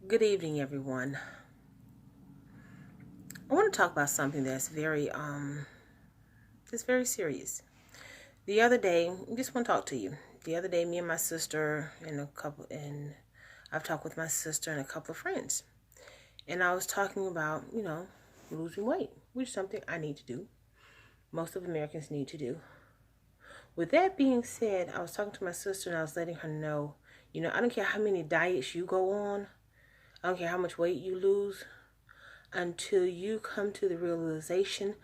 Good evening, everyone. I want to talk about something that's very serious. The other day, I just want to talk to you. The other day, me and my sister and I've talked with my sister and a couple of friends, and I was talking about, losing weight, which is something I need to do. Most of Americans need to do. With that being said, I was talking to my sister and I was letting her know, I don't care how many diets you go on, I don't care how much weight you lose, until you come to the realization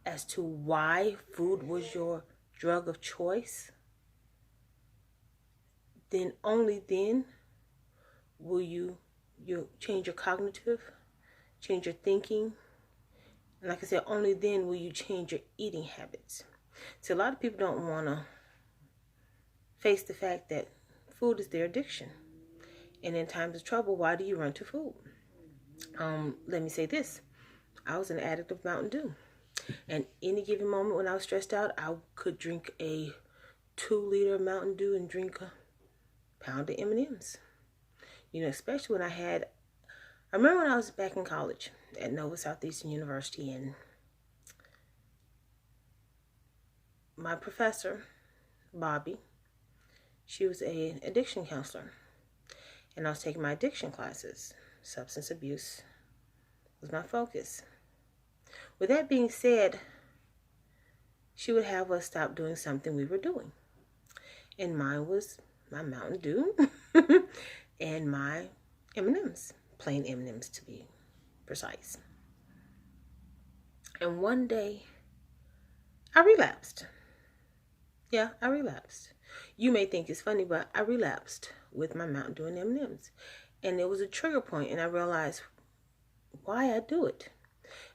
as to why food was your drug of choice, then only then will you change your cognitive, change your thinking, and like I said, only then will you change your eating habits. So a lot of people don't want to face the fact that food is their addiction. And in times of trouble, why do you run to food? Let me say this. I was an addict of Mountain Dew. And any given moment when I was stressed out, I could drink a 2 liter Mountain Dew and drink a pound of M&Ms. Especially when I remember when I was back in college at Nova Southeastern University, and my professor, Bobby, she was an addiction counselor, and I was taking my addiction classes. Substance abuse was my focus. With that being said, she would have us stop doing something we were doing. And mine was my Mountain Dew and my M&Ms, plain M&Ms to be precise. And one day, I relapsed. Yeah, I relapsed. You may think it's funny, but I relapsed with my Mountain Dew and M&Ms. And it was a trigger point, and I realized why I do it.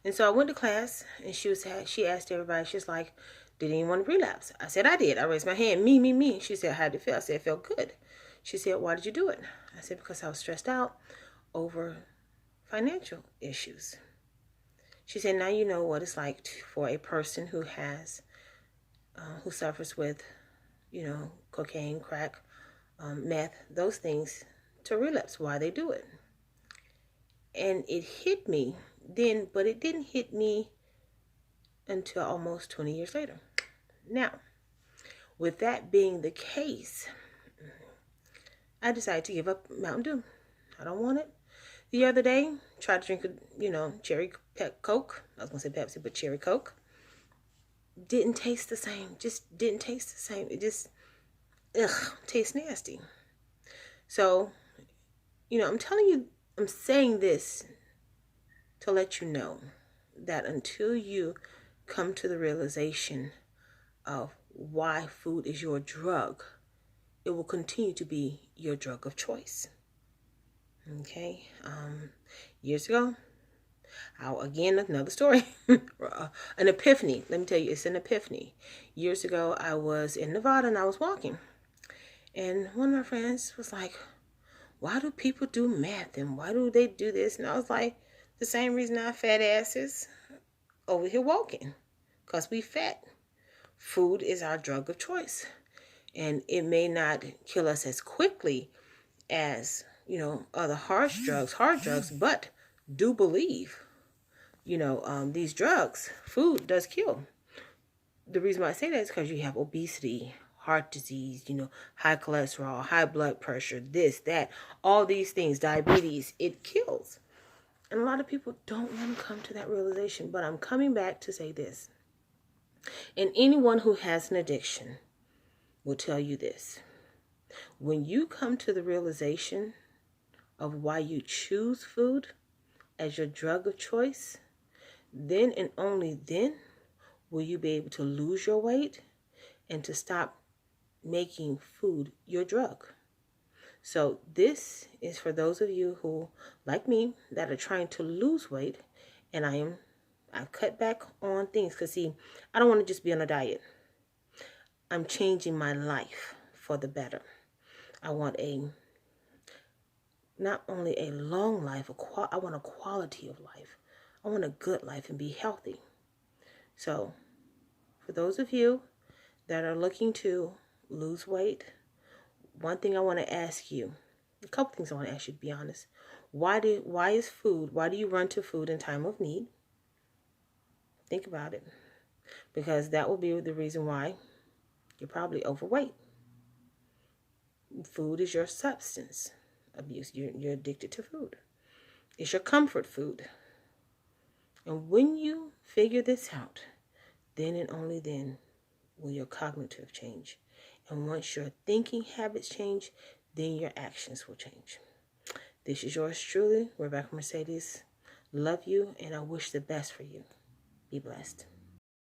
And so I went to class, and she asked everybody, she's like, did anyone relapse? I said, I did. I raised my hand, me. She said, how did it feel? I said, it felt good. She said, why did you do it? I said, because I was stressed out over financial issues. She said, now you know what it's like for a person who suffers with, cocaine, crack, meth, those things, to relapse, why they do it. And it hit me then, but it didn't hit me until almost 20 years later. Now, with that being the case, I decided to give up Mountain Dew. I don't want it. The other day, tried to drink cherry Coke. I was going to say Pepsi, but cherry Coke. Didn't taste the same. Just didn't taste the same. It just, tastes nasty. So, I'm saying this to let you know that until you come to the realization of why food is your drug, it will continue to be your drug of choice. Okay? Years ago, again, another story. An epiphany. Let me tell you, it's an epiphany. Years ago, I was in Nevada and I was walking. And one of my friends was like, why do people do math and why do they do this? And I was like, the same reason our fat asses over here walking. Because we fat. Food is our drug of choice. And it may not kill us as quickly as, other hard drugs, but do believe, these drugs, food does kill. The reason why I say that is because you have obesity, heart disease, high cholesterol, high blood pressure, this, that, all these things, diabetes, it kills. And a lot of people don't want to come to that realization, but I'm coming back to say this. And anyone who has an addiction will tell you this. When you come to the realization of why you choose food as your drug of choice, then and only then will you be able to lose your weight and to stop making food your drug. So this is for those of you who, like me, that are trying to lose weight, and I've cut back on things because, see, I don't want to just be on a diet. I'm changing my life for the better. I want not only a long life, I want a quality of life. I want a good life and be healthy. So, for those of you that are looking to lose weight, one thing I want to ask you, A couple things I want to ask you, to be honest. Why do you run to food in time of need? Think about it. Because that will be the reason why you're probably overweight. Food is your substance abuse. You're addicted to food. It's your comfort food. And when you figure this out, then and only then will your cognitive change. And once your thinking habits change, then your actions will change. This is yours truly, Rebecca Mercedes. Love you, and I wish the best for you. Be blessed.